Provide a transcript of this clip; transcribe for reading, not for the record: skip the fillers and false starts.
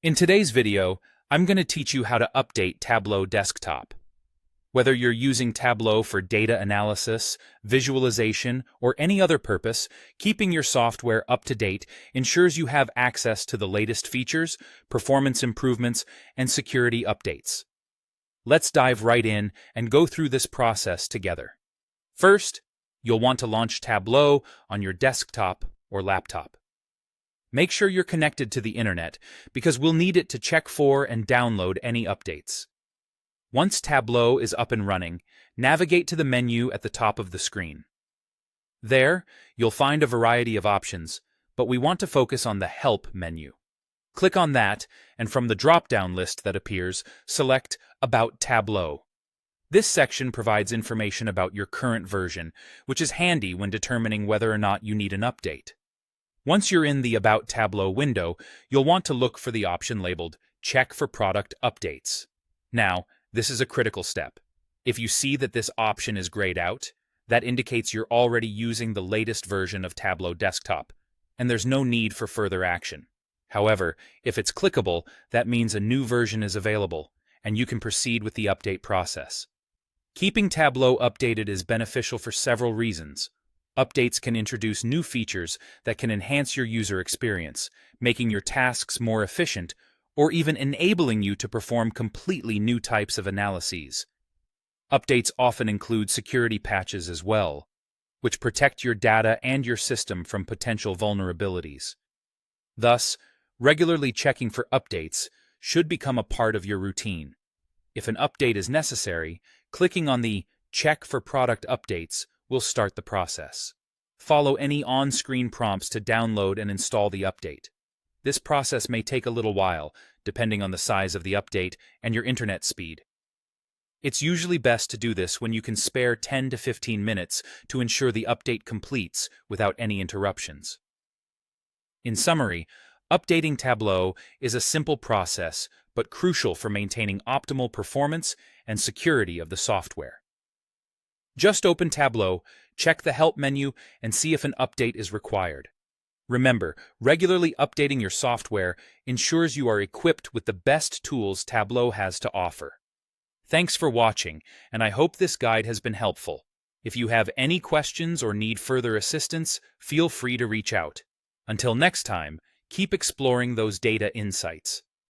In today's video, I'm going to teach you how to update Tableau Desktop. Whether you're using Tableau for data analysis, visualization, or any other purpose, keeping your software up to date ensures you have access to the latest features, performance improvements, and security updates. Let's dive right in and go through this process together. First, you'll want to launch Tableau on your desktop or laptop. Make sure you're connected to the internet because we'll need it to check for and download any updates. Once Tableau is up and running, navigate to the menu at the top of the screen. There, you'll find a variety of options, but we want to focus on the Help menu. Click on that, and from the drop-down list that appears, select About Tableau. This section provides information about your current version, which is handy when determining whether or not you need an update. Once you're in the About Tableau window, you'll want to look for the option labeled Check for Product Updates. Now, this is a critical step. If you see that this option is grayed out, that indicates you're already using the latest version of Tableau Desktop, and there's no need for further action. However, if it's clickable, that means a new version is available, and you can proceed with the update process. Keeping Tableau updated is beneficial for several reasons. Updates can introduce new features that can enhance your user experience, making your tasks more efficient, or even enabling you to perform completely new types of analyses. Updates often include security patches as well, which protect your data and your system from potential vulnerabilities. Thus, regularly checking for updates should become a part of your routine. If an update is necessary, clicking on the Check for Product Updates will start the process. Follow any on-screen prompts to download and install the update. This process may take a little while, depending on the size of the update and your internet speed. It's usually best to do this when you can spare 10 to 15 minutes to ensure the update completes without any interruptions. In summary, updating Tableau is a simple process, but crucial for maintaining optimal performance and security of the software. Just open Tableau, check the Help menu, and see if an update is required. Remember, regularly updating your software ensures you are equipped with the best tools Tableau has to offer. Thanks for watching, and I hope this guide has been helpful. If you have any questions or need further assistance, feel free to reach out. Until next time, keep exploring those data insights.